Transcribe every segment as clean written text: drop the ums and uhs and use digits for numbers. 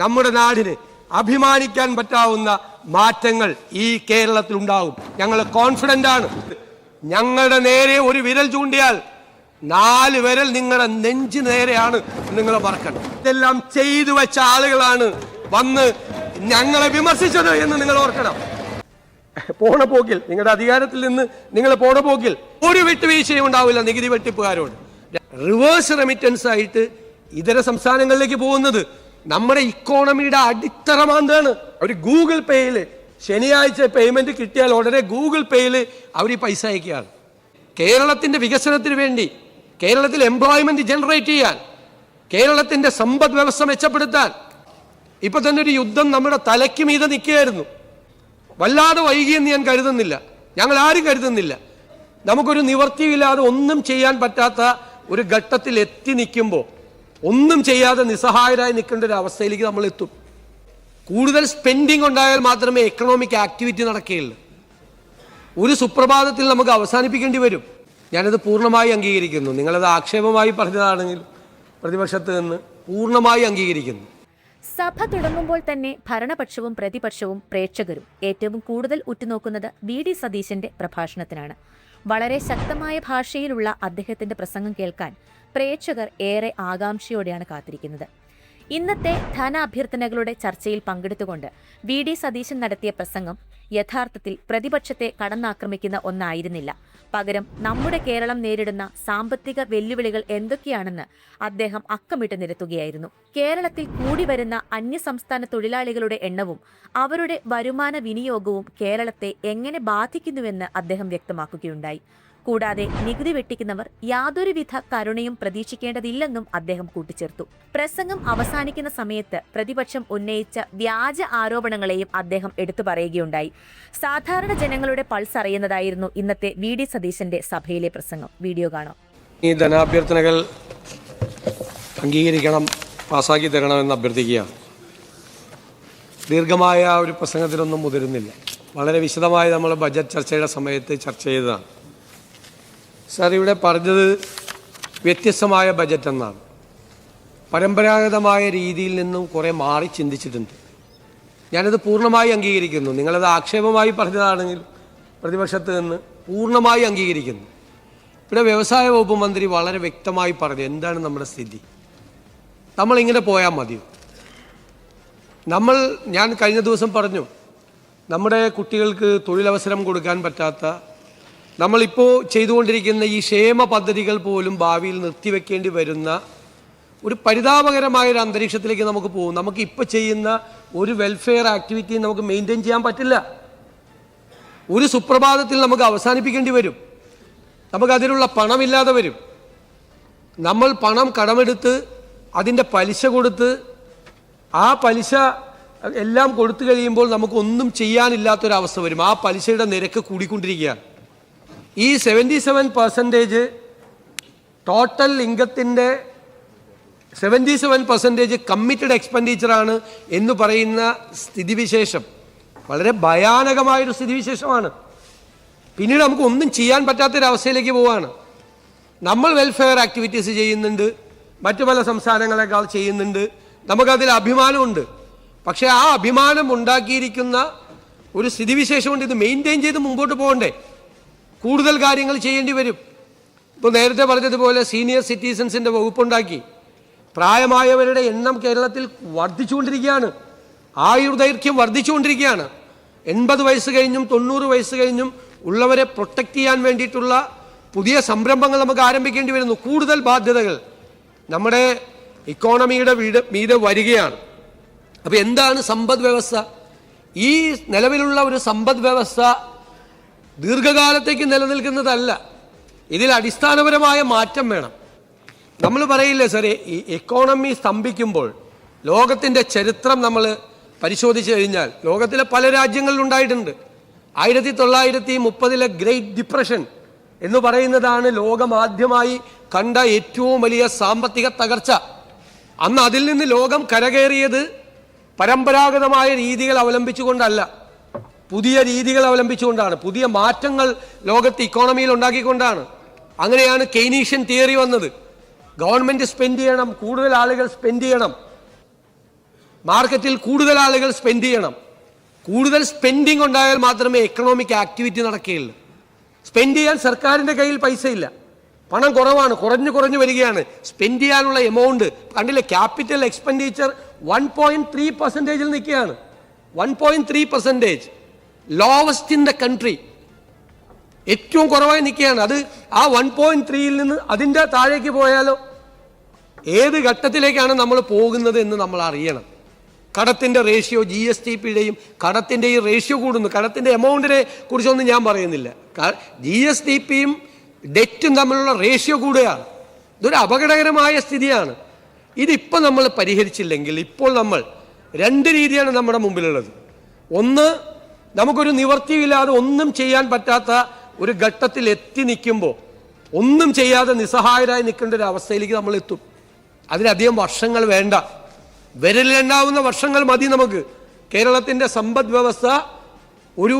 നമ്മുടെ നാടിന് അഭിമാനിക്കാൻ പറ്റാവുന്ന മാറ്റങ്ങൾ ഈ കേരളത്തിൽ ഉണ്ടാകും. ഞങ്ങൾ കോൺഫിഡന്റ് ആണ്. ഞങ്ങളുടെ നേരെ ഒരു വിരൽ ചൂണ്ടിയാൽ 4 വിരൽ നിങ്ങളുടെ നെഞ്ചു നേരെയാണ്. നിങ്ങൾ മറക്കണം. ഇതെല്ലാം ചെയ്തു വെച്ച ആളുകളാണ് വന്ന് ഞങ്ങളെ വിമർശിച്ചത് എന്ന് നിങ്ങൾ ഓർക്കണം. പോണ പോക്കിൽ നിങ്ങളുടെ അധികാരത്തിൽ നിന്ന് നിങ്ങൾ പോണ പോക്കിൽ ഒരു വിട്ടുവീഴ്ചയും ഉണ്ടാവില്ല നികുതി വെട്ടിപ്പുകാരോട്. റിവേഴ്സ് റെമിറ്റൻസ് ആയിട്ട് ഇതര സംസ്ഥാനങ്ങളിലേക്ക് പോകുന്നത് നമ്മുടെ ഇക്കോണമിയുടെ അടിത്തറ മാന്താണ്. ഒരു ഗൂഗിൾ പേയിൽ ശനിയാഴ്ച പേയ്മെന്റ് കിട്ടിയാൽ ഉടനെ ഗൂഗിൾ പേയിൽ അവർ ഈ പൈസ അയക്കുകയാണ്. കേരളത്തിന്റെ വികസനത്തിന് വേണ്ടി, കേരളത്തിൽ എംപ്ലോയ്മെന്റ് ജനറേറ്റ് ചെയ്യാൻ, കേരളത്തിന്റെ സമ്പദ് വ്യവസ്ഥ മെച്ചപ്പെടുത്താൻ ഇപ്പൊ തന്നെ ഒരു യുദ്ധം നമ്മുടെ തലയ്ക്ക് മീതെ നിൽക്കുകയായിരുന്നു. വല്ലാതെ വൈകിയെന്ന് ഞാൻ കരുതുന്നില്ല, ഞങ്ങൾ ആരും കരുതുന്നില്ല. നമുക്കൊരു നിവർത്തിയില്ലാതെ ഒന്നും ചെയ്യാൻ പറ്റാത്ത ഒരു ഘട്ടത്തിൽ എത്തി നിൽക്കുമ്പോൾ ഒന്നും ചെയ്യാതെ നിസ്സഹായരായി നിൽക്കേണ്ട ഒരു അവസ്ഥയിലേക്ക് നമ്മൾ എത്തും. കൂടുതൽ സ്പെൻഡിങ് ഉണ്ടായാൽ മാത്രമേ എക്കണോമിക് ആക്ടിവിറ്റി നടക്കുകയുള്ളൂ. ഒരു സുപ്രഭാതത്തിൽ നമുക്ക് അവസാനിപ്പിക്കേണ്ടി വരും. ഞാനത് പൂർണ്ണമായി അംഗീകരിക്കുന്നു. നിങ്ങളത് ആക്ഷേപമായി പറഞ്ഞതാണെങ്കിൽ പ്രതിപക്ഷത്ത് നിന്ന് പൂർണ്ണമായി അംഗീകരിക്കുന്നു. സഭ തുടങ്ങുമ്പോൾ തന്നെ ഭരണപക്ഷവും പ്രതിപക്ഷവും പ്രേക്ഷകരും ഏറ്റവും കൂടുതൽ ഉറ്റുനോക്കുന്നത് വി.ഡി. സതീശന്റെ പ്രഭാഷണത്തിനാണ്. വളരെ ശക്തമായ ഭാഷയിലുള്ള അദ്ദേഹത്തിന്റെ പ്രസംഗം കേൾക്കാൻ പ്രേക്ഷകർ ഏറെ ആകാംക്ഷയോടെയാണ് കാത്തിരിക്കുന്നത്. ഇന്നത്തെ ധനാഭ്യർത്ഥനകളുടെ ചർച്ചയിൽ പങ്കെടുത്തുകൊണ്ട് വി.ഡി. സതീശൻ നടത്തിയ പ്രസംഗം യഥാർത്ഥത്തിൽ പ്രതിപക്ഷത്തെ കടന്നാക്രമിക്കുന്ന ഒന്നായിരുന്നില്ല. പകരം നമ്മുടെ കേരളം നേരിടുന്ന സാമ്പത്തിക വെല്ലുവിളികൾ എന്തൊക്കെയാണെന്ന് അദ്ദേഹം അക്കമിട്ട് നിരത്തുകയായിരുന്നു. കേരളത്തിൽ കൂടി വരുന്ന അന്യസംസ്ഥാന തൊഴിലാളികളുടെ എണ്ണവും അവരുടെ വരുമാന വിനിയോഗവും കേരളത്തെ എങ്ങനെ ബാധിക്കുന്നുവെന്ന് അദ്ദേഹം വ്യക്തമാക്കുകയുണ്ടായി. കൂടാതെ നികുതി വെട്ടിക്കുന്നവർ യാതൊരുവിധ കരുണയും പ്രതീക്ഷിക്കേണ്ടതില്ലെന്നും അദ്ദേഹം കൂട്ടിച്ചേർത്തു. പ്രസംഗം അവസാനിക്കുന്ന സമയത്ത് പ്രതിപക്ഷം ഉന്നയിച്ച വ്യാജ ആരോപണങ്ങളെയും അദ്ദേഹം എടുത്തു പറയുകയുണ്ടായി. സാധാരണ ജനങ്ങളുടെ പൾസ് അറിയുന്നതായിരുന്നു ഇന്നത്തെ വി.ഡി. സതീശന്റെ സഭയിലെ പ്രസംഗം. വീഡിയോ കാണാം. ഈ ധനാഭ്യർത്ഥനകൾ അംഗീകരിക്കണം, പാസ്സാക്കി തരണമെന്ന് അഭ്യർത്ഥിക്കുകയാണ്. ദീർഘമായ ഒരു പ്രസംഗത്തിനൊന്നും മുതിരുന്നില്ല. വളരെ വിശദമായി നമ്മൾ ബജറ്റ് ചർച്ചയുടെ സമയത്ത് ചർച്ച ചെയ്തതാണ്. സാർ ഇവിടെ പറഞ്ഞത് വ്യത്യസ്തമായ ബജറ്റ് എന്നാണ്. പരമ്പരാഗതമായ രീതിയിൽ നിന്നും കുറേ മാറി ചിന്തിച്ചിട്ടുണ്ട്. ഞാനത് പൂർണ്ണമായി അംഗീകരിക്കുന്നു. നിങ്ങളത് ആക്ഷേപമായി പറഞ്ഞതാണെങ്കിൽ പ്രതിപക്ഷത്ത് നിന്ന് പൂർണ്ണമായി അംഗീകരിക്കുന്നു. ഇവിടെ വ്യവസായ വകുപ്പ് മന്ത്രി വളരെ വ്യക്തമായി പറഞ്ഞു എന്താണ് നമ്മുടെ സ്ഥിതി. നമ്മളിങ്ങനെ പോയാൽ മതിയോ? ഞാൻ കഴിഞ്ഞ ദിവസം പറഞ്ഞു, നമ്മുടെ കുട്ടികൾക്ക് തൊഴിലവസരം കൊടുക്കാൻ പറ്റാത്ത, നമ്മളിപ്പോൾ ചെയ്തുകൊണ്ടിരിക്കുന്ന ഈ ക്ഷേമ പദ്ധതികൾ പോലും ഭാവിയിൽ നിർത്തിവെക്കേണ്ടി വരുന്ന ഒരു പരിതാപകരമായൊരു അന്തരീക്ഷത്തിലേക്ക് നമുക്ക് പോകും. നമുക്ക് ഇപ്പോൾ ചെയ്യുന്ന ഒരു വെൽഫെയർ ആക്ടിവിറ്റിയും നമുക്ക് മെയിൻറ്റെയിൻ ചെയ്യാൻ പറ്റില്ല. ഒരു സുപ്രഭാതത്തിൽ നമുക്ക് അവസാനിപ്പിക്കേണ്ടി വരും. നമുക്കതിനുള്ള പണമില്ലാതെ വരും. നമ്മൾ പണം കടമെടുത്ത് അതിൻ്റെ പലിശ കൊടുത്ത് ആ പലിശ എല്ലാം കൊടുത്തു കഴിയുമ്പോൾ നമുക്കൊന്നും ചെയ്യാനില്ലാത്തൊരവസ്ഥ വരും. ആ പലിശയുടെ നിരക്ക് കൂടിക്കൊണ്ടിരിക്കുകയാണ്. ഈ 77% ടോട്ടൽ ഇൻകത്തിൻ്റെ 77% കമ്മിറ്റഡ് എക്സ്പെൻഡിച്ചറാണ് എന്ന് പറയുന്ന സ്ഥിതിവിശേഷം വളരെ ഭയാനകമായൊരു സ്ഥിതിവിശേഷമാണ്. പിന്നീട് നമുക്ക് ഒന്നും ചെയ്യാൻ പറ്റാത്തൊരവസ്ഥയിലേക്ക് പോവുകയാണ്. നമ്മൾ വെൽഫെയർ ആക്ടിവിറ്റീസ് ചെയ്യുന്നുണ്ട്, മറ്റു പല സംസ്ഥാനങ്ങളെക്കാൾ ചെയ്യുന്നുണ്ട്, നമുക്കതിൽ അഭിമാനമുണ്ട്. പക്ഷേ ആ അഭിമാനം ഉണ്ടാക്കിയിരിക്കുന്ന ഒരു സ്ഥിതിവിശേഷം കൊണ്ട് ഇത് മെയിൻറ്റെയിൻ ചെയ്ത് മുമ്പോട്ട് പോകണ്ടേ? കൂടുതൽ കാര്യങ്ങൾ ചെയ്യേണ്ടി വരും. ഇപ്പോൾ നേരത്തെ പറഞ്ഞതുപോലെ സീനിയർ സിറ്റിസൺസിൻ്റെ വകുപ്പുണ്ടാക്കി. പ്രായമായവരുടെ എണ്ണം കേരളത്തിൽ വർദ്ധിച്ചുകൊണ്ടിരിക്കുകയാണ്. ആയുർദൈർഘ്യം വർദ്ധിച്ചുകൊണ്ടിരിക്കുകയാണ്. 80 വയസ്സ് കഴിഞ്ഞും 90 വയസ്സ് കഴിഞ്ഞും ഉള്ളവരെ പ്രൊട്ടക്റ്റ് ചെയ്യാൻ വേണ്ടിയിട്ടുള്ള പുതിയ സംരംഭങ്ങൾ നമുക്ക് ആരംഭിക്കേണ്ടി വരുന്നു. കൂടുതൽ ബാധ്യതകൾ നമ്മുടെ ഇക്കോണമിയുടെ മീതെ വരികയാണ്. അപ്പോൾ എന്താണ് സമ്പദ് വ്യവസ്ഥ? ഈ നിലവിലുള്ള ഒരു സമ്പദ് വ്യവസ്ഥ ദീർഘകാലത്തേക്ക് നിലനിൽക്കുന്നതല്ല. ഇതിൽ അടിസ്ഥാനപരമായ മാറ്റം വേണം. നമ്മൾ പറയില്ലേ സാറേ, ഈ എക്കോണമി സ്തംഭിക്കുമ്പോൾ ലോകത്തിൻ്റെ ചരിത്രം നമ്മൾ പരിശോധിച്ചു കഴിഞ്ഞാൽ ലോകത്തിലെ പല രാജ്യങ്ങളിലുണ്ടായിട്ടുണ്ട്. 1930 ഗ്രേറ്റ് ഡിപ്രഷൻ എന്ന് പറയുന്നതാണ് ലോകമാദ്യമായി കണ്ട ഏറ്റവും വലിയ സാമ്പത്തിക തകർച്ച. അന്ന് അതിൽ നിന്ന് ലോകം കരകയറിയത് പരമ്പരാഗതമായ രീതികൾ അവലംബിച്ചുകൊണ്ടല്ല, പുതിയ രീതികൾ അവലംബിച്ചുകൊണ്ടാണ്. പുതിയ മാറ്റങ്ങൾ ലോകത്ത് ഇക്കോണമിയിൽ ഉണ്ടാക്കിക്കൊണ്ടാണ്. അങ്ങനെയാണ് കെയ്നീഷ്യൻ തിയറി വന്നത്. ഗവൺമെൻറ് സ്പെൻഡ് ചെയ്യണം, കൂടുതൽ ആളുകൾ സ്പെൻഡ് ചെയ്യണം. മാർക്കറ്റിൽ കൂടുതൽ ആളുകൾ സ്പെൻഡ് ചെയ്യണം. കൂടുതൽ സ്പെൻഡിങ് ഉണ്ടായാൽ മാത്രമേ എക്കണോമിക് ആക്ടിവിറ്റി നടക്കുകയുള്ളൂ. സ്പെൻഡ് ചെയ്യാൻ സർക്കാരിൻ്റെ കയ്യിൽ പൈസ ഇല്ല, പണം കുറവാണ്, കുറഞ്ഞു വരികയാണ്. സ്പെൻഡ് ചെയ്യാനുള്ള എമൗണ്ട് കണ്ടില്ലേ, ക്യാപിറ്റൽ എക്സ്പെൻഡിച്ചർ 1.3% നിൽക്കുകയാണ്. 1.3%, ലോവസ്റ്റ് ഇൻ ദ കൺട്രി, ഏറ്റവും കുറവായി നിൽക്കുകയാണ്. അത് ആ 1.3യിൽ നിന്ന് അതിൻ്റെ താഴേക്ക് പോയാലോ ഏത് ഘട്ടത്തിലേക്കാണ് നമ്മൾ പോകുന്നത് എന്ന് നമ്മൾ അറിയണം. കടത്തിൻ്റെ റേഷ്യോ, GSDPയുടെയും കടത്തിൻ്റെയും റേഷ്യോ കൂടുന്നു. കടത്തിൻ്റെ എമൗണ്ടിനെ കുറിച്ചൊന്നും ഞാൻ പറയുന്നില്ല. GSDPയും ഡെറ്റും തമ്മിലുള്ള റേഷ്യോ കൂടുകയാണ്. ഇതൊരു അപകടകരമായ സ്ഥിതിയാണ്. ഇതിപ്പോൾ നമ്മൾ പരിഹരിച്ചില്ലെങ്കിൽ ഇപ്പോൾ നമ്മൾ രണ്ട് രീതിയാണ് നമ്മുടെ മുമ്പിലുള്ളത്. ഒന്ന്, നമുക്കൊരു നിവർത്തിയില്ലാതെ ഒന്നും ചെയ്യാൻ പറ്റാത്ത ഒരു ഘട്ടത്തിൽ എത്തി നിൽക്കുമ്പോൾ ഒന്നും ചെയ്യാതെ നിസ്സഹായരായി നിൽക്കേണ്ട ഒരു അവസ്ഥയിലേക്ക് നമ്മൾ എത്തും. അതിലധികം വർഷങ്ങൾ വേണ്ട, വിരലിലുണ്ടാവുന്ന വർഷങ്ങൾ മതി നമുക്ക്. കേരളത്തിൻ്റെ സമ്പദ് വ്യവസ്ഥ ഒരു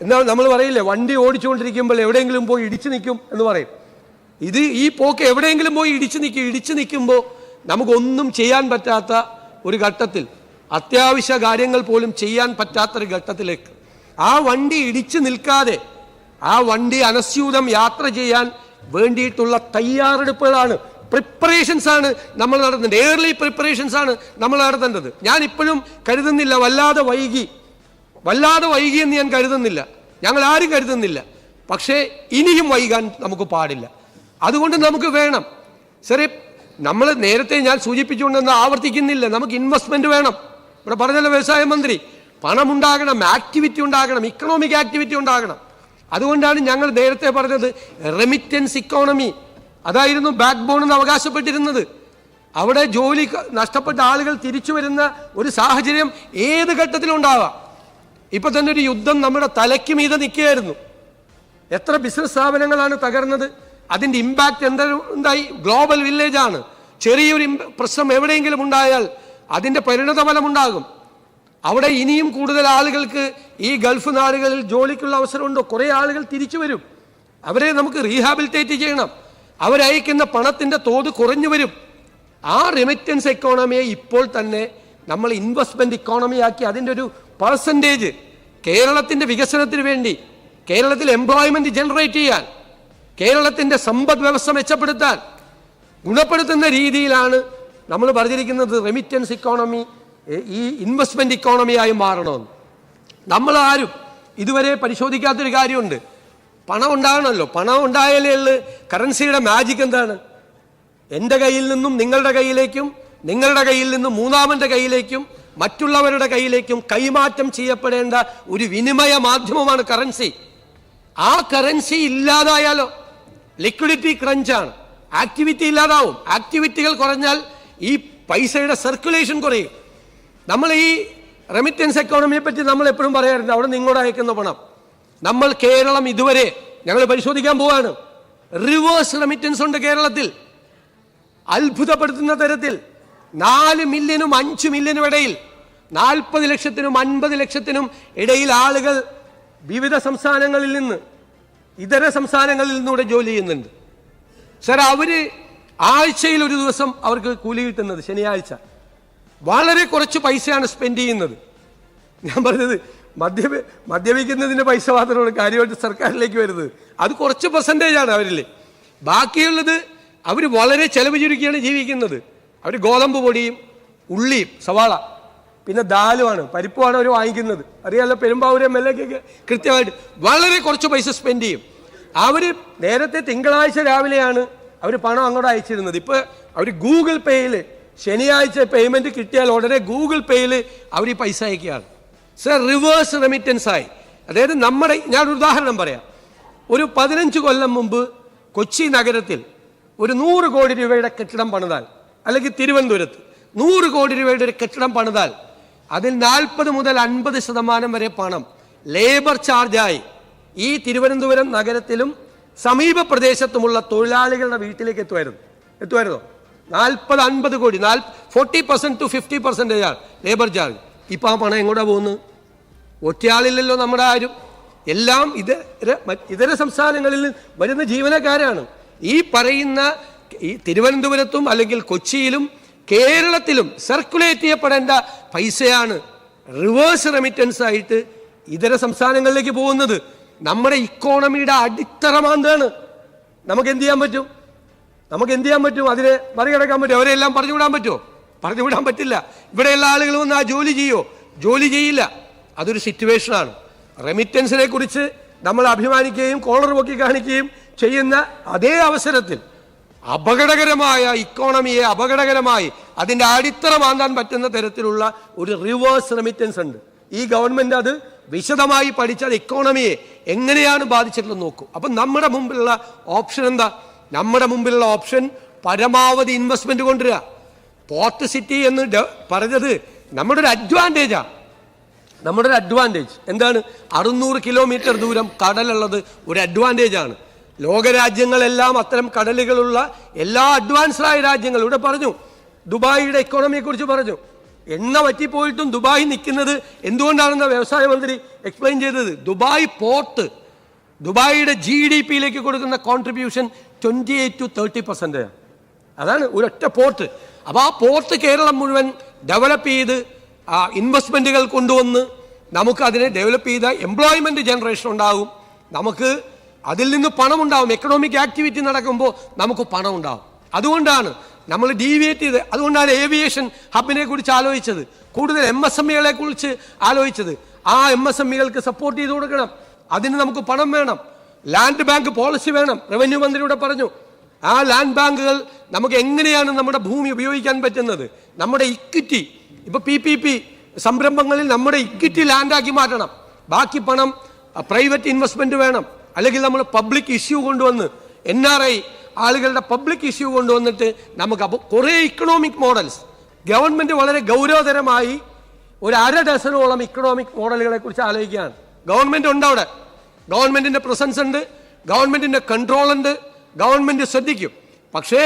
എന്താ നമ്മൾ പറയില്ലേ, വണ്ടി ഓടിച്ചുകൊണ്ടിരിക്കുമ്പോൾ എവിടെയെങ്കിലും പോയി ഇടിച്ചു നിൽക്കും എന്ന് പറയും. ഈ പോക്ക് എവിടെയെങ്കിലും പോയി ഇടിച്ചു നിൽക്കുമ്പോൾ നമുക്കൊന്നും ചെയ്യാൻ പറ്റാത്ത ഒരു ഘട്ടത്തിൽ, അത്യാവശ്യ കാര്യങ്ങൾ പോലും ചെയ്യാൻ പറ്റാത്തൊരു ഘട്ടത്തിലേക്ക് ആ വണ്ടി ഇടിച്ചു നിൽക്കാതെ ആ വണ്ടി അനസ്യൂതം യാത്ര ചെയ്യാൻ വേണ്ടിയിട്ടുള്ള തയ്യാറെടുപ്പുകളാണ്, പ്രിപ്പറേഷൻസ് ആണ് നമ്മൾ നടത്തേണ്ടത്. ഏർലി പ്രിപ്പറേഷൻസ് ആണ് നമ്മൾ നടത്തേണ്ടത്. ഞാൻ ഇപ്പോഴും കരുതുന്നില്ല വല്ലാതെ വൈകി എന്ന് ഞാൻ കരുതുന്നില്ല, ഞങ്ങൾ ആരും കരുതുന്നില്ല. പക്ഷേ ഇനിയും വൈകാൻ നമുക്ക് പാടില്ല. അതുകൊണ്ട് നമുക്ക് വേണം, ശരി, നമ്മൾ നേരത്തെ ഞാൻ സൂചിപ്പിച്ചുകൊണ്ടെന്ന് ആവർത്തിക്കുന്നില്ല, നമുക്ക് ഇൻവെസ്റ്റ്മെന്റ് വേണം. ഇവിടെ പറഞ്ഞല്ലോ വ്യവസായ മന്ത്രി, പണം ഉണ്ടാകണം, ആക്ടിവിറ്റി ഉണ്ടാകണം, ഇക്കണോമിക് ആക്ടിവിറ്റി ഉണ്ടാകണം. അതുകൊണ്ടാണ് ഞങ്ങൾ നേരത്തെ പറഞ്ഞത് റെമിറ്റൻസ് ഇക്കോണമി, അതായിരുന്നു ബാക്ക് ബോൺ എന്ന് അവകാശപ്പെട്ടിരുന്നത്. അവിടെ ജോലി നഷ്ടപ്പെട്ട ആളുകൾ തിരിച്ചു വരുന്ന ഒരു സാഹചര്യം ഏത് ഘട്ടത്തിലുണ്ടാവാം. ഇപ്പൊ തന്നെ ഒരു യുദ്ധം നമ്മുടെ തലയ്ക്ക് മീതെ നിൽക്കുകയായിരുന്നു. എത്ര ബിസിനസ് സ്ഥാപനങ്ങളാണ് തകർന്നത്, അതിൻ്റെ ഇമ്പാക്റ്റ് എന്തായി? ഗ്ലോബൽ വില്ലേജ് ആണ്. ചെറിയൊരു പ്രശ്നം എവിടെയെങ്കിലും ഉണ്ടായാൽ അതിൻ്റെ പരിണതഫലം ഉണ്ടാകും. അവിടെ ഇനിയും കൂടുതൽ ആളുകൾക്ക് ഈ ഗൾഫ് നാടുകളിൽ ജോലിക്കുള്ള അവസരമുണ്ടോ? കുറേ ആളുകൾ തിരിച്ചു വരും, അവരെ നമുക്ക് റീഹാബിലിറ്റേറ്റ് ചെയ്യണം, അവരയക്കുന്ന പണത്തിൻ്റെ തോത് കുറഞ്ഞു വരും. ആ റെമിറ്റൻസ് എക്കോണമിയെ ഇപ്പോൾ തന്നെ നമ്മൾ ഇൻവെസ്റ്റ്മെന്റ് ഇക്കോണമി ആക്കി അതിൻ്റെ ഒരു പെർസെൻറ്റേജ് കേരളത്തിൻ്റെ വികസനത്തിന് വേണ്ടി, കേരളത്തിൽ എംപ്ലോയ്മെന്റ് ജനറേറ്റ് ചെയ്യാൻ, കേരളത്തിൻ്റെ സമ്പദ് വ്യവസ്ഥ മെച്ചപ്പെടുത്താൻ, ഗുണപ്പെടുത്തുന്ന രീതിയിലാണ് നമ്മൾ പറഞ്ഞിരിക്കുന്നത് റെമിറ്റൻസ് ഇക്കോണമി ഈ ഇൻവെസ്റ്റ്മെന്റ് ഇക്കോണമിയായി മാറണമെന്ന്. നമ്മളാരും ഇതുവരെ പരിശോധിക്കാത്തൊരു കാര്യമുണ്ട്. പണം ഉണ്ടാകണമല്ലോ, പണം ഉണ്ടായാലേ ഉള്ളു. കറൻസിയുടെ മാജിക് എന്താണ്? എൻ്റെ കയ്യിൽ നിന്നും നിങ്ങളുടെ കയ്യിലേക്കും, നിങ്ങളുടെ കയ്യിൽ നിന്നും മൂന്നാമൻ്റെ കയ്യിലേക്കും, മറ്റുള്ളവരുടെ കയ്യിലേക്കും കൈമാറ്റം ചെയ്യപ്പെടേണ്ട ഒരു വിനിമയ മാധ്യമമാണ് കറൻസി. ആ കറൻസി ഇല്ലാതായാലോ ലിക്വിഡിറ്റി ക്രഞ്ചാണ്, ആക്ടിവിറ്റി ഇല്ലാതാവും. ആക്ടിവിറ്റികൾ കുറഞ്ഞാൽ ഈ പൈസയുടെ സർക്കുലേഷൻ കുറയും. നമ്മൾ ഈ റെമിറ്റൻസ് എക്കോണമിയെ പറ്റി നമ്മൾ എപ്പോഴും പറയാറുണ്ട്, അവിടെ നിങ്ങളോട് അയക്കുന്ന പണം. നമ്മൾ കേരളം ഇതുവരെ ഞങ്ങൾ പരിശോധിക്കാൻ പോവാണ്. റിവേഴ്സ് റെമിറ്റൻസ് ഉണ്ട് കേരളത്തിൽ, അത്ഭുതപ്പെടുത്തുന്ന തരത്തിൽ. 4 മില്യനും 5 മില്യനും ഇടയിൽ, 40 ലക്ഷത്തിനും 50 ലക്ഷത്തിനും ഇടയിൽ ആളുകൾ വിവിധ സംസ്ഥാനങ്ങളിൽ നിന്ന്, ഇതര സംസ്ഥാനങ്ങളിൽ നിന്നൂടെ ജോലി ചെയ്യുന്നുണ്ട്. സർ, അവര് ആഴ്ചയിൽ ഒരു ദിവസം അവർക്ക് കൂലി കിട്ടുന്നത് ശനിയാഴ്ച. വളരെ കുറച്ച് പൈസയാണ് സ്പെൻഡ് ചെയ്യുന്നത്. ഞാൻ പറഞ്ഞത് മദ്യപിക്കുന്നതിൻ്റെ പൈസ മാത്രമാണ് കാര്യമായിട്ട് സർക്കാരിലേക്ക് വരുന്നത്. അത് കുറച്ച് പെർസെൻറ്റേജാണ് അവരിൽ. ബാക്കിയുള്ളത് അവർ വളരെ ചെലവ് ചുരുക്കിയാണ് ജീവിക്കുന്നത്. അവർ ഗോതമ്പ് പൊടിയും ഉള്ളിയും സവാള പിന്നെ ദാലുമാണ്, പരിപ്പുമാണ് അവർ വാങ്ങിക്കുന്നത്. അറിയാമല്ലോ, പെരുമ്പാവൂർ MLA കൃത്യമായിട്ട് വളരെ കുറച്ച് പൈസ സ്പെൻഡ് ചെയ്യും. അവർ നേരത്തെ തിങ്കളാഴ്ച രാവിലെയാണ് അവർ പണം അങ്ങോട്ട് അയച്ചിരുന്നത്. ഇപ്പോൾ അവർ ഗൂഗിൾ പേയിൽ ശനിയാഴ്ച പേയ്മെൻറ്റ് കിട്ടിയാൽ ഉടനെ ഗൂഗിൾ പേയിൽ അവർ ഈ പൈസ അയക്കുകയാണ്. സർ, റിവേഴ്സ് റെമിറ്റൻസ് ആയി. അതായത് ഞാനൊരു ഉദാഹരണം പറയാം. ഒരു 15 കൊല്ലം മുമ്പ് കൊച്ചി നഗരത്തിൽ ഒരു 100 കോടി രൂപയുടെ കെട്ടിടം പണിതാൽ, അല്ലെങ്കിൽ തിരുവനന്തപുരത്ത് 100 കോടി രൂപയുടെ ഒരു കെട്ടിടം പണിതാൽ അതിൽ 40 മുതൽ 50% വരെ പണം ലേബർ ചാർജായി ഈ തിരുവനന്തപുരം നഗരത്തിലും സമീപ പ്രദേശത്തുമുള്ള തൊഴിലാളികളുടെ വീട്ടിലേക്ക് എത്തുമായിരുന്നോ? 40-50 കോടി, 40% to 50% ലേബർ ചാർജ്. ഇപ്പം ആ പണം എങ്ങോട്ടാണ് പോകുന്നത്? ഒറ്റയാളില്ലല്ലോ നമ്മുടെ ആരും, എല്ലാം ഇതര സംസ്ഥാനങ്ങളിൽ വരുന്ന ജീവനക്കാരാണ്. ഈ പറയുന്ന ഈ തിരുവനന്തപുരത്തും അല്ലെങ്കിൽ കൊച്ചിയിലും കേരളത്തിലും സർക്കുലേറ്റ് ചെയ്യപ്പെടേണ്ട പൈസയാണ് റിവേഴ്സ് റെമിറ്റൻസ് ആയിട്ട് ഇതര സംസ്ഥാനങ്ങളിലേക്ക് പോകുന്നത്. നമ്മുടെ ഇക്കോണമിയുടെ അടിത്തറ മാന്താണ്. നമുക്ക് എന്ത് ചെയ്യാൻ പറ്റും? അതിനെ മറികടക്കാൻ പറ്റും? അവരെല്ലാം പറഞ്ഞുവിടാൻ പറ്റുമോ? പറഞ്ഞുവിടാൻ പറ്റില്ല. ഇവിടെയുള്ള ആളുകൾ വന്ന് ആ ജോലി ചെയ്യോ? ജോലി ചെയ്യില്ല. അതൊരു സിറ്റുവേഷനാണ്. റെമിറ്റൻസിനെ കുറിച്ച് നമ്മൾ അഭിമാനിക്കുകയും കോളർ പൊക്കി കാണിക്കുകയും ചെയ്യുന്ന അതേ അവസരത്തിൽ അപകടകരമായ ഇക്കോണമിയെ അപകടകരമായി അതിൻ്റെ അടിത്തറ മാന്താൻ പറ്റുന്ന തരത്തിലുള്ള ഒരു റിവേഴ്സ് റെമിറ്റൻസ് ഉണ്ട്. ഈ ഗവൺമെൻറ് അത് വിശദമായി പഠിച്ചാൽ ഇക്കോണമിയെ എങ്ങനെയാണ് ബാധിച്ചിട്ടുള്ളത് നോക്കും. അപ്പം നമ്മുടെ മുമ്പിലുള്ള ഓപ്ഷൻ എന്താ? നമ്മുടെ മുമ്പിലുള്ള ഓപ്ഷൻ പരമാവധി ഇൻവെസ്റ്റ്മെൻറ്റ് കൊണ്ടുവരിക. പോർട്ട് സിറ്റി എന്ന് പറഞ്ഞത് നമ്മുടെ ഒരു അഡ്വാൻറ്റേജാണ്. എന്താണ്? 600 കിലോമീറ്റർ ദൂരം കടലുള്ളത് ഒരു അഡ്വാൻറ്റേജാണ്. ലോകരാജ്യങ്ങളെല്ലാം അത്തരം കടലുകളുള്ള എല്ലാ അഡ്വാൻസ്ഡായ രാജ്യങ്ങൾ ഇവിടെ പറഞ്ഞു. ദുബായിയുടെ ഇക്കോണമിയെ കുറിച്ച് പറഞ്ഞു. എണ്ണ പറ്റിപ്പോയിട്ടും ദുബായ് നിൽക്കുന്നത് എന്തുകൊണ്ടാണെന്ന് വ്യവസായ മന്ത്രി എക്സ്പ്ലെയിൻ ചെയ്തത്. ദുബായ് പോർട്ട് ദുബായിയുടെ GDP-യിലേക്ക് കൊടുക്കുന്ന കോൺട്രിബ്യൂഷൻ 28 to 30%. അതാണ് ഒരൊറ്റ പോർട്ട്. അപ്പോൾ ആ പോർട്ട് കേരളം മുഴുവൻ ഡെവലപ്പ് ചെയ്ത് ഇൻവെസ്റ്റ്മെൻറ്റുകൾ കൊണ്ടുവന്ന് നമുക്ക് അതിനെ ഡെവലപ്പ് ചെയ്ത എംപ്ലോയ്മെൻറ്റ് ജനറേഷൻ ഉണ്ടാകും. നമുക്ക് അതിൽ നിന്ന് പണം ഉണ്ടാവും. എക്കണോമിക് ആക്ടിവിറ്റി നടക്കുമ്പോൾ നമുക്ക് പണം ഉണ്ടാവും. അതുകൊണ്ടാണ് നമ്മൾ ഡീവിയേറ്റ് ചെയ്ത്, അതുകൊണ്ടാണ് ഏവിയേഷൻ ഹബിനെ കുറിച്ച് ആലോചിച്ചത്, കൂടുതൽ MSME-കളെ കുറിച്ച് ആലോചിച്ചത്. ആ MSME-കൾക്ക് സപ്പോർട്ട് ചെയ്ത് കൊടുക്കണം. അതിന് നമുക്ക് പണം വേണം. ലാൻഡ് ബാങ്ക് പോളിസി വേണം. റവന്യൂ മന്ത്രി ഇവിടെ പറഞ്ഞു. ആ ലാൻഡ് ബാങ്കുകൾ നമുക്ക് എങ്ങനെയാണ് നമ്മുടെ ഭൂമി ഉപയോഗിക്കാൻ പറ്റുന്നത്? നമ്മുടെ ഇക്വിറ്റി, ഇപ്പോൾ PPP സംരംഭങ്ങളിൽ നമ്മുടെ ഇക്വിറ്റി ലാൻഡാക്കി മാറ്റണം. ബാക്കി പണം പ്രൈവറ്റ് ഇൻവെസ്റ്റ്മെൻറ്റ് വേണം. അല്ലെങ്കിൽ നമ്മൾ പബ്ലിക് ഇഷ്യൂ കൊണ്ടുവന്ന് NRI ആളുകളുടെ പബ്ലിക് ഇഷ്യൂ കൊണ്ടുവന്നിട്ട് നമുക്ക് അപ്പോൾ കുറേ ഇക്കണോമിക് മോഡൽസ് ഗവൺമെൻറ് വളരെ ഗൗരവതരമായി ഒരു 1/2 ഡസനോളം ഇക്കണോമിക് മോഡലുകളെ കുറിച്ച് ആലോചിക്കുകയാണ്. ഗവൺമെൻറ് ഉണ്ട് അവിടെ. ഗവൺമെൻറ്റിൻ്റെ പ്രസൻസ് ഉണ്ട്, ഗവൺമെൻറ്റിൻ്റെ കൺട്രോൾ ഉണ്ട്, ഗവൺമെൻറ് ശ്രദ്ധിക്കും. പക്ഷേ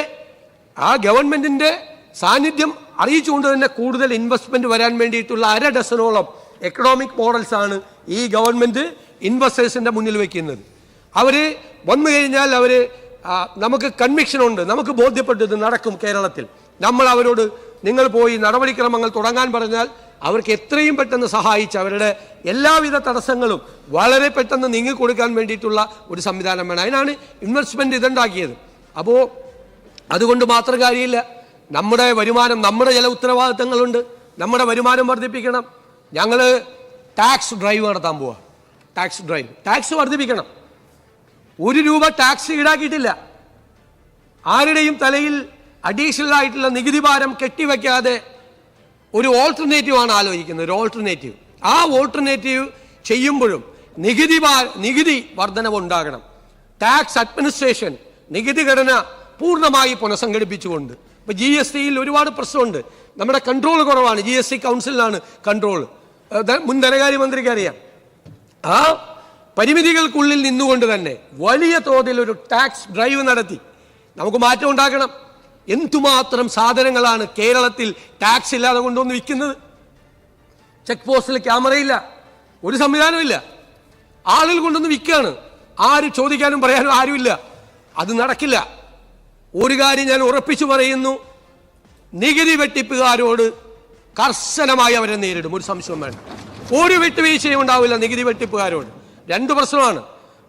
ആ ഗവൺമെൻറ്റിൻ്റെ സാന്നിധ്യം അറിയിച്ചുകൊണ്ട് തന്നെ കൂടുതൽ ഇൻവെസ്റ്റ്മെൻറ്റ് വരാൻ വേണ്ടിയിട്ടുള്ള 1/2 ഡസനോളം എക്കണോമിക് മോഡൽസാണ് ഈ ഗവൺമെൻറ് ഇൻവെസ്റ്റേഴ്സിൻ്റെ മുന്നിൽ വയ്ക്കുന്നത്. അവർ വന്നു കഴിഞ്ഞാൽ നമുക്ക് കൺവിക്ഷനുണ്ട്, നമുക്ക് ബോധ്യപ്പെട്ടത് നടക്കും കേരളത്തിൽ. നമ്മൾ അവരോട് നിങ്ങൾ പോയി നടപടിക്രമങ്ങൾ തുടങ്ങാൻ പറഞ്ഞാൽ അവർക്ക് എത്രയും പെട്ടെന്ന് സഹായിച്ച് അവരുടെ എല്ലാവിധ തടസ്സങ്ങളും വളരെ പെട്ടെന്ന് നീങ്ങിക്കൊടുക്കാൻ വേണ്ടിയിട്ടുള്ള ഒരു സംവിധാനം വേണം. അതിനാണ് ഇൻവെസ്റ്റ്മെൻറ്റ് ഇതുണ്ടാക്കിയത്. അപ്പോൾ അതുകൊണ്ട് മാത്രം കാര്യമില്ല. നമ്മുടെ വരുമാനം, നമ്മുടെ ചില ഉത്തരവാദിത്തങ്ങളുണ്ട്. നമ്മുടെ വരുമാനം വർദ്ധിപ്പിക്കണം. ഞങ്ങൾ ടാക്സ് ഡ്രൈവ് നടത്താൻ പോവാ. ടാക്സ് വർദ്ധിപ്പിക്കണം. 1 രൂപ ടാക്സ് ഈടാക്കിയിട്ടില്ല. ആരുടെയും തലയിൽ അഡീഷണൽ ആയിട്ടുള്ള നികുതി ഭാരം കെട്ടിവെക്കാതെ ഒരു ഓൾട്ടർനേറ്റീവാണ് ആലോചിക്കുന്നത്. ആ ഓൾട്ടർനേറ്റീവ് ചെയ്യുമ്പോഴും നികുതി വർധനവ് ഉണ്ടാകണം. ടാക്സ് അഡ്മിനിസ്ട്രേഷൻ, നികുതി ഘടന പൂർണ്ണമായി പുനഃസംഘടിപ്പിച്ചുകൊണ്ട്. ഇപ്പോൾ GST-യിൽ ഒരുപാട് പ്രശ്നമുണ്ട്. നമ്മുടെ കൺട്രോൾ കുറവാണ്. GST കൗൺസിലിനാണ് കൺട്രോൾ. മുൻ ധനകാര്യമന്ത്രിക്ക് അറിയാം. ആ പരിമിതികൾക്കുള്ളിൽ നിന്നുകൊണ്ട് തന്നെ വലിയ തോതിൽ ഒരു ടാക്സ് ഡ്രൈവ് നടത്തി നമുക്ക് മാറ്റം ഉണ്ടാക്കണം. എന്തുമാത്രം സാധനങ്ങളാണ് കേരളത്തിൽ ടാക്സ് ഇല്ലാതെ കൊണ്ടുവന്ന് വിൽക്കുന്നത്? ചെക്ക് പോസ്റ്റിൽ ക്യാമറയില്ല, ഒരു സംവിധാനമില്ല. ആളുകൾ കൊണ്ടുവന്ന് വിൽക്കുകയാണ്. ആര് ചോദിക്കാനും പറയാനും ആരുമില്ല. അത് നടക്കില്ല. ഒരു കാര്യം ഞാൻ ഉറപ്പിച്ചു പറയുന്നു, നികുതി വെട്ടിപ്പുകാരോട് കർശനമായി അവരെ നേരിടും. ഒരു സംശയം വേണ്ട. ഒരു വിട്ടുവീഴ്ചയും ഉണ്ടാവില്ല നികുതി വെട്ടിപ്പുകാരോട്. 2 പ്രശ്നമാണ്.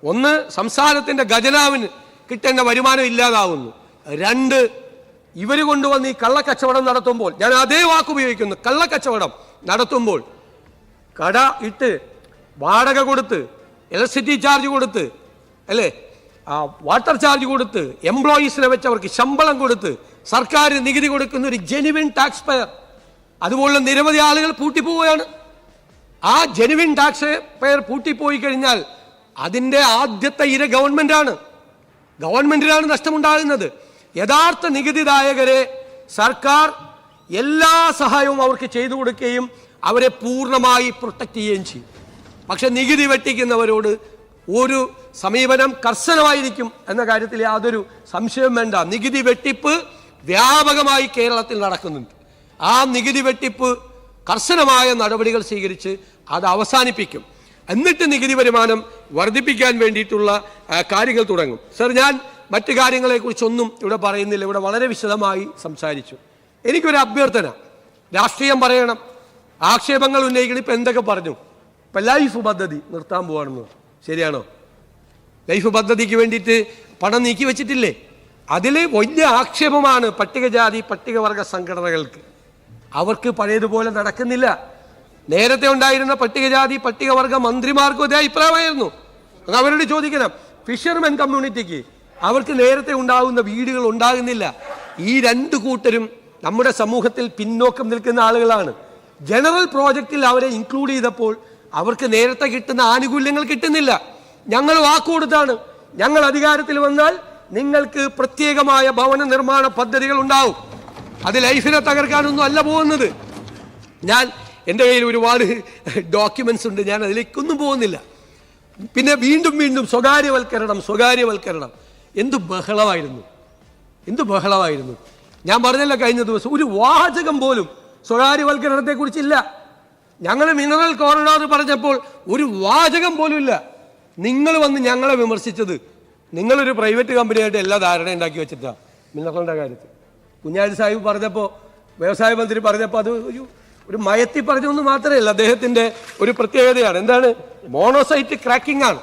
ഒന്ന്, സംസ്ഥാനത്തിൻ്റെ ഖജനാവിന് കിട്ടേണ്ട വരുമാനം ഇല്ലാതാവുന്നു. 2, ഇവർ കൊണ്ടുവന്ന് ഈ കള്ളക്കച്ചവടം നടത്തുമ്പോൾ, ഞാൻ അതേ വാക്ക് ഉപയോഗിക്കുന്നു, കള്ളക്കച്ചവടം നടത്തുമ്പോൾ കട ഇട്ട് വാടക കൊടുത്ത്, ഇലക്ട്രിസിറ്റി ചാർജ് കൊടുത്ത്, അല്ലേ, വാട്ടർ ചാർജ് കൊടുത്ത്, എംപ്ലോയീസിനെ വെച്ച് അവർക്ക് ശമ്പളം കൊടുത്ത് സർക്കാർ നികുതി കൊടുക്കുന്ന ഒരു ജെനുവിൻ ടാക്സ് പെയർ, അതുപോലുള്ള നിരവധി ആളുകൾ പൂട്ടിപ്പോവുകയാണ്. ആ ജെനുവിൻ ടാക്സ് പെയർ പൂട്ടിപ്പോയി കഴിഞ്ഞാൽ അതിൻ്റെ ആദ്യത്തെ ഇര ഗവൺമെന്റിനാണ് നഷ്ടമുണ്ടാകുന്നത്. യഥാർത്ഥ നികുതിദായകരെ സർക്കാർ എല്ലാ സഹായവും അവർക്ക് ചെയ്തു കൊടുക്കുകയും അവരെ പൂർണ്ണമായി പ്രൊട്ടക്റ്റ് ചെയ്യുകയും ചെയ്യും. പക്ഷെ നികുതി വെട്ടിക്കുന്നവരോട് ഒരു സമീപനം കർശനമായിരിക്കും എന്ന കാര്യത്തിൽ യാതൊരു സംശയവും വേണ്ട. നികുതി വെട്ടിപ്പ് വ്യാപകമായി കേരളത്തിൽ നടക്കുന്നുണ്ട്. ആ നികുതി വെട്ടിപ്പ് കർശനമായ നടപടികൾ സ്വീകരിച്ച് അത് അവസാനിപ്പിക്കും. എന്നിട്ട് നികുതി വരുമാനം വർദ്ധിപ്പിക്കാൻ വേണ്ടിയിട്ടുള്ള കാര്യങ്ങൾ തുടങ്ങും. സർ, ഞാൻ മറ്റു കാര്യങ്ങളെക്കുറിച്ചൊന്നും ഇവിടെ പറയുന്നില്ല. ഇവിടെ വളരെ വിശദമായി സംസാരിച്ചു. എനിക്കൊരു അഭ്യർത്ഥന, രാഷ്ട്രീയം പറയണം, ആക്ഷേപങ്ങൾ ഉന്നയിക്കണം. ഇപ്പം എന്തൊക്കെ പറഞ്ഞു? ഇപ്പം ലൈഫ് പദ്ധതി നിർത്താൻ പോവാണെന്ന്, ശരിയാണോ? ലൈഫ് പദ്ധതിക്ക് വേണ്ടിയിട്ട് പണം നീക്കി വെച്ചിട്ടില്ലേ? അതിൽ വലിയ ആക്ഷേപമാണ് പട്ടികജാതി പട്ടികവർഗ സംഘടനകൾക്ക്. അവർക്ക് പഴയതുപോലെ നടക്കുന്നില്ല. നേരത്തെ ഉണ്ടായിരുന്ന പട്ടികജാതി പട്ടികവർഗ മന്ത്രിമാർക്കും അതേ അഭിപ്രായമായിരുന്നു. അവരോട് ചോദിക്കണം. ഫിഷർമെൻ കമ്മ്യൂണിറ്റിക്ക് അവർക്ക് നേരത്തെ ഉണ്ടാകുന്ന വീടുകൾ ഉണ്ടാകുന്നില്ല. ഈ രണ്ട് കൂട്ടരും നമ്മുടെ സമൂഹത്തിൽ പിന്നോക്കം നിൽക്കുന്ന ആളുകളാണ്. ജനറൽ പ്രോജക്റ്റിൽ അവരെ ഇൻക്ലൂഡ് ചെയ്തപ്പോൾ അവർക്ക് നേരത്തെ കിട്ടുന്ന ആനുകൂല്യങ്ങൾ കിട്ടുന്നില്ല. ഞങ്ങൾ വാക്കുകൊടുത്താണ്, ഞങ്ങൾ അധികാരത്തിൽ വന്നാൽ നിങ്ങൾക്ക് പ്രത്യേകമായ ഭവന നിർമ്മാണ പദ്ധതികൾ ഉണ്ടാവും. അത് ലൈഫിനെ തകർക്കാനൊന്നും അല്ല പോകുന്നത്. എൻ്റെ കയ്യിൽ ഒരുപാട് ഡോക്യുമെന്റ്സ് ഉണ്ട്, ഞാൻ അതിലേക്കൊന്നും പോകുന്നില്ല. പിന്നെ വീണ്ടും വീണ്ടും സ്വകാര്യവൽക്കരണം. എന്ത് ബഹളമായിരുന്നു. ഞാൻ പറഞ്ഞല്ല കഴിഞ്ഞ ദിവസം, ഒരു വാചകം പോലും സ്വകാര്യവൽക്കരണത്തെ കുറിച്ചില്ല. ഞങ്ങൾ മിനറൽ കോറിഡോർ പറഞ്ഞപ്പോൾ ഒരു വാചകം പോലും ഇല്ല. നിങ്ങൾ വന്ന് ഞങ്ങളെ വിമർശിച്ചത്, നിങ്ങളൊരു പ്രൈവറ്റ് കമ്പനിയായിട്ട് എല്ലാ ധാരണ ഉണ്ടാക്കി വെച്ചിട്ടാണ് മിനറലിൻ്റെ കാര്യത്തിൽ. കുഞ്ഞാലി സാഹിബ് പറഞ്ഞപ്പോൾ, വ്യവസായ മന്ത്രി പറഞ്ഞപ്പോൾ അത് ഒരു മയത്തി പറഞ്ഞൊന്നും മാത്രമല്ല, അദ്ദേഹത്തിൻ്റെ ഒരു പ്രത്യേകതയാണ്. എന്താണ്? മോണോസൈറ്റ് ക്രാക്കിംഗ് ആണ്.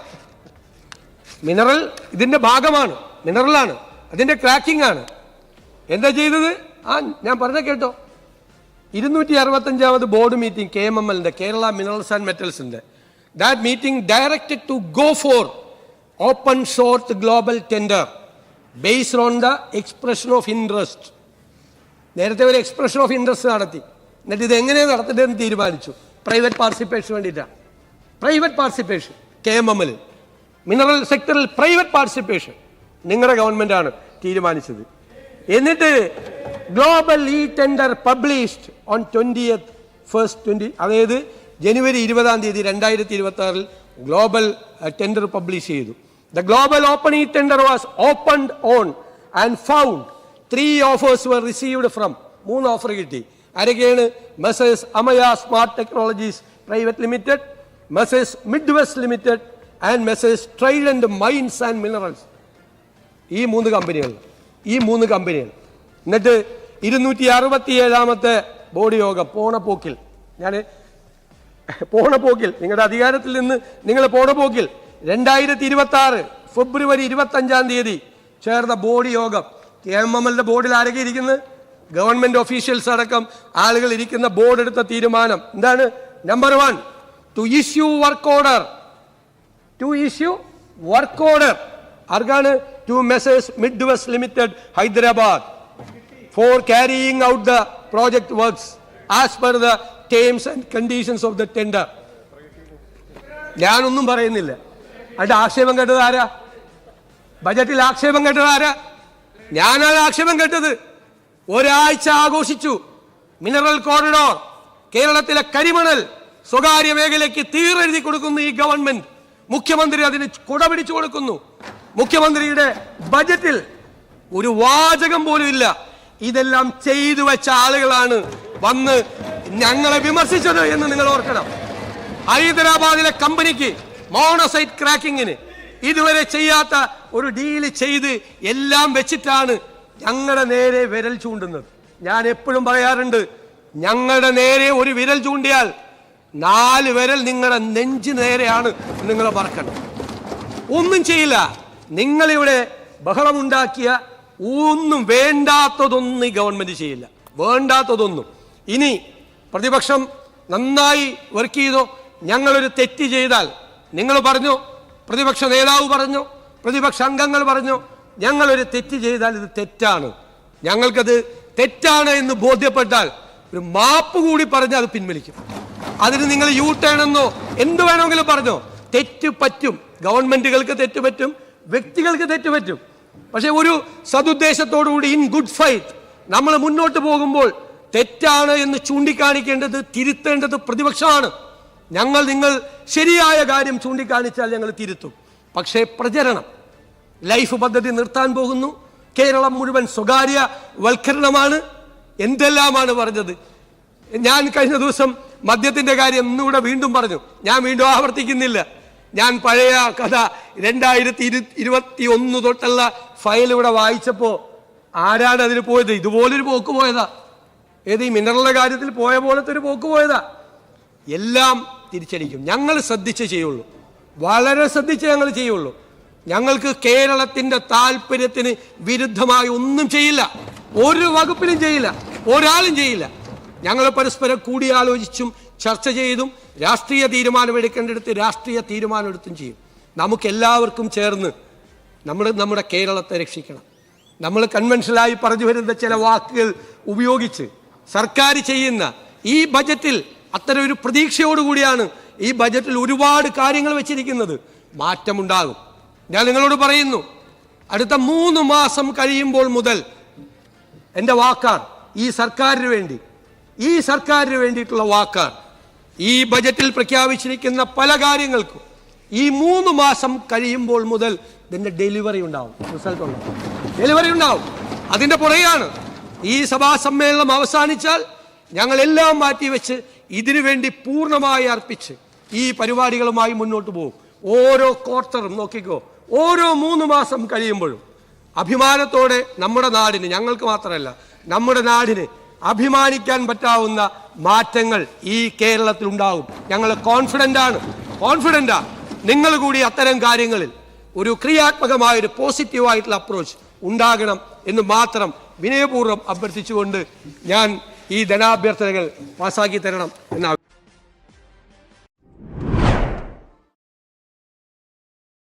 മിനറൽ ഇതിൻ്റെ ഭാഗമാണ്, മിനറലാണ്, അതിൻ്റെ ക്രാക്കിംഗ് ആണ്. എന്താ ചെയ്തത്? ഞാൻ പറഞ്ഞ കേട്ടോ, 265ാമത് ബോർഡ് മീറ്റിംഗ് KMMLൻ്റെ, കേരള മിനറൽസ് ആൻഡ് മെറ്റൽസിൻ്റെ, that meeting directed to go for open source global tender based on the expression of interest. നേരത്തെ ഒരു എക്സ്പ്രഷൻ ഓഫ് ഇൻട്രസ്റ്റ് നടത്തി, എന്നിട്ട് ഇത് എങ്ങനെയാണ് നടത്തേണ്ടതെന്ന് തീരുമാനിച്ചു. പ്രൈവറ്റ് പാർട്ടിസിപ്പേഷൻ വേണ്ടിയിട്ടാണ്. പ്രൈവറ്റ് പാർട്ടിസിപ്പേഷൻ KMML മിനറൽ സെക്ടറിൽ പ്രൈവറ്റ് പാർട്ടിസിപ്പേഷൻ നിങ്ങളുടെ ഗവൺമെൻറ്റാണ് തീരുമാനിച്ചത്. എന്നിട്ട് global tender published on 20th അതായത് ജനുവരി 20 2026 ഗ്ലോബൽ ടെൻഡർ പബ്ലിഷ് ചെയ്തു. The global open tender was opened on and found 3 offers were received from. 3 offer കിട്ടി. ആരൊക്കെയാണ്? Messrs Amaya smart technologies private limited, messrs Midwest limited and messrs Trident mines and minerals. ഈ 3 കമ്പനികൾ. എന്നിട്ട് 267ാമത്തെ board യോഗം പോണ പോക്കിൽ നിങ്ങളുടെ അധികാരത്തിൽ നിന്ന് നിങ്ങൾ പോണ പോക്കിൽ 2026 ഫെബ്രുവരി 25 ചേർന്ന ബോർഡ് യോഗം. KMMLന്റെ ബോർഡിൽ ആരൊക്കെ ഇരിക്കുന്നത്? ഗവൺമെന്റ് ഒഫീഷ്യൽസ് അടക്കം ആളുകൾ ഇരിക്കുന്ന ബോർഡ് എടുത്ത തീരുമാനം എന്താണ്? Number 1, to issue work order. ആർക്കാണ്? To messrs Midwest limited Hyderabad for carrying out the project works as per the terms and conditions of the tender. ഞാനൊന്നും പറയുന്നില്ല. അതിന്റെ ആക്ഷേപം കേട്ടത് ആരാ? ബജറ്റിൽ ആക്ഷേപം കേട്ടത് ആരാ? ഞാനാണ് ആക്ഷേപം കേട്ടത്. ഒരാഴ്ച ആഘോഷിച്ചു മിനറൽ കോറിഡോർ. കേരളത്തിലെ കരിമണൽ സ്വകാര്യ മേഖലയ്ക്ക് തീരെഴുതി കൊടുക്കുന്നു ഈ ഗവൺമെന്റ്. മുഖ്യമന്ത്രി അതിന് കുടപിടിച്ചു കൊടുക്കുന്നു. മുഖ്യമന്ത്രിയുടെ ബജറ്റിൽ ഒരു വാചകം പോലും ഇല്ല. ഇതെല്ലാം ചെയ്തു വെച്ച ആളുകളാണ് വന്ന് ഞങ്ങളെ വിമർശിച്ചത് എന്ന് നിങ്ങൾ ഓർക്കണം. ഹൈദരാബാദിലെ കമ്പനിക്ക് മോണോസൈറ്റ് ക്രാക്കിങ്ങിന് ഇതുവരെ ചെയ്യാത്ത ഒരു ഡീല് ചെയ്ത് എല്ലാം വെച്ചിട്ടാണ് ഞങ്ങളുടെ നേരെ വിരൽ ചൂണ്ടുന്നത്. ഞാൻ എപ്പോഴും പറയാറുണ്ട്, ഞങ്ങളുടെ നേരെ ഒരു വിരൽ ചൂണ്ടിയാൽ 4 വിരൽ നിങ്ങളുടെ നെഞ്ച് നേരെയാണ് നിങ്ങൾ മറക്കണം. ഒന്നും ചെയ്യില്ല. നിങ്ങളിവിടെ ബഹളമുണ്ടാക്കിയ ഒന്നും വേണ്ടാത്തതൊന്നും ഈ ഗവൺമെന്റ് ചെയ്യില്ല. വേണ്ടാത്തതൊന്നും. ഇനി പ്രതിപക്ഷം നന്നായി വർക്ക് ചെയ്തോ. ഞങ്ങളൊരു തെറ്റ് ചെയ്താൽ നിങ്ങൾ പറഞ്ഞു, പ്രതിപക്ഷ നേതാവ് പറഞ്ഞു, പ്രതിപക്ഷ അംഗങ്ങൾ പറഞ്ഞു, ഞങ്ങളൊരു തെറ്റ് ചെയ്താൽ ഇത് തെറ്റാണ്, ഞങ്ങൾക്കത് തെറ്റാണ് എന്ന് ബോധ്യപ്പെട്ടാൽ ഒരു മാപ്പ് കൂടി പറഞ്ഞ് അത് പിൻവലിക്കും. അതിന് നിങ്ങൾ യു-ടേൺ എന്നോ എന്ത് വേണമെങ്കിലും പറഞ്ഞോ. തെറ്റ് പറ്റും, ഗവൺമെന്റുകൾക്ക് തെറ്റ് പറ്റും, വ്യക്തികൾക്ക് തെറ്റ് പറ്റും. പക്ഷെ ഒരു സതുദ്ദേശത്തോടുകൂടി ഇൻ ഗുഡ് ഫൈറ്റ് നമ്മൾ മുന്നോട്ട് പോകുമ്പോൾ തെറ്റാണ് എന്ന് ചൂണ്ടിക്കാണിക്കേണ്ടത്, തിരുത്തേണ്ടത് പ്രതിപക്ഷമാണ്. നിങ്ങൾ ശരിയായ കാര്യം ചൂണ്ടിക്കാണിച്ചാൽ ഞങ്ങൾ തിരുത്തും. പക്ഷേ പ്രചരണം, ലൈഫ് പദ്ധതി നിർത്താൻ പോകുന്നു, കേരളം മുഴുവൻ സ്വകാര്യ വൽക്കരണമാണ്, എന്തെല്ലാമാണ് പറഞ്ഞത്. ഞാൻ കഴിഞ്ഞ ദിവസം മദ്യത്തിന്റെ കാര്യം ഇന്നിവിടെ വീണ്ടും പറഞ്ഞു. ഞാൻ വീണ്ടും ആവർത്തിക്കുന്നില്ല. ഞാൻ പഴയ കഥ 2021 തൊട്ടുള്ള ഫയൽ ഇവിടെ വായിച്ചപ്പോൾ ആരാണ് അതിന് പോയത്? ഇതുപോലൊരു പോക്ക് പോയതാ. ഏത് ഈ മിനറലിന്റെ കാര്യത്തിൽ പോയ പോലത്തെ ഒരു പോക്ക് പോയതാ. എല്ലാം തിരിച്ചടിക്കും. ഞങ്ങൾ ശ്രദ്ധിച്ചേ ചെയ്യുള്ളൂ, വളരെ ശ്രദ്ധിച്ചേ ഞങ്ങൾ ചെയ്യുള്ളൂ. ഞങ്ങൾക്ക് കേരളത്തിന്റെ താല്പര്യത്തിന് വിരുദ്ധമായി ഒന്നും ചെയ്യില്ല, ഒരു വകുപ്പിലും ചെയ്യില്ല, ഒരാളും ചെയ്യില്ല. ഞങ്ങൾ പരസ്പരം കൂടിയാലോചിച്ചും ചർച്ച ചെയ്തും രാഷ്ട്രീയ തീരുമാനമെടുക്കേണ്ടടുത്ത് രാഷ്ട്രീയ തീരുമാനമെടുത്തും ചെയ്യും. നമുക്കെല്ലാവർക്കും ചേർന്ന് നമ്മുടെ കേരളത്തെ രക്ഷിക്കണം. നമ്മൾ കൺവെൻഷനായി പറഞ്ഞു വരുന്ന ചില വാക്കുകൾ ഉപയോഗിച്ച് സർക്കാർ ചെയ്യുന്ന ഈ ബജറ്റിൽ അത്തരം ഒരു പ്രതീക്ഷയോടുകൂടിയാണ് ഈ ബജറ്റിൽ ഒരുപാട് കാര്യങ്ങൾ വെച്ചിരിക്കുന്നത്. മാറ്റമുണ്ടാകും. ഞാൻ നിങ്ങളോട് പറയുന്നു, അടുത്ത 3 മാസം കഴിയുമ്പോൾ മുതൽ എൻ്റെ വാക്കാണ് ഈ സർക്കാരിന് വേണ്ടിയിട്ടുള്ള വാക്കാണ്. ഈ ബജറ്റിൽ പ്രഖ്യാപിച്ചിരിക്കുന്ന പല കാര്യങ്ങൾക്കും ഈ 3 മാസം കഴിയുമ്പോൾ മുതൽ ഇതിൻ്റെ ഡെലിവറി ഉണ്ടാവും, റിസൾട്ട് ഉണ്ടാവും, ഡെലിവറി ഉണ്ടാവും. അതിൻ്റെ പുറകെയാണ് ഈ സഭാ സമ്മേളനം അവസാനിച്ചാൽ ഞങ്ങളെല്ലാം മാറ്റിവെച്ച് ഇതിനു വേണ്ടി പൂർണ്ണമായി അർപ്പിച്ച് ഈ പരിപാടികളുമായി മുന്നോട്ട് പോകും. ഓരോ ക്വാർട്ടറും നോക്കിക്കോ, ഓരോ 3 മാസം കഴിയുമ്പോഴും അഭിമാനത്തോടെ നമ്മുടെ നാടിന്, ഞങ്ങൾക്ക് മാത്രമല്ല നമ്മുടെ നാടിന് അഭിമാനിക്കാൻ പറ്റാവുന്ന മാറ്റങ്ങൾ ഈ കേരളത്തിൽ ഉണ്ടാകും. ഞങ്ങൾ കോൺഫിഡൻ്റാണ്. നിങ്ങൾ കൂടി അത്തരം കാര്യങ്ങളിൽ ഒരു ക്രിയാത്മകമായ ഒരു പോസിറ്റീവായിട്ടുള്ള അപ്രോച്ച് ഉണ്ടാകണം എന്ന് മാത്രം വിനയപൂർവ്വം അഭ്യർത്ഥിച്ചുകൊണ്ട് ഞാൻ ഈ ധനാഭ്യർത്ഥനകൾ പാസ്സാക്കി തരണം എന്നാണ്.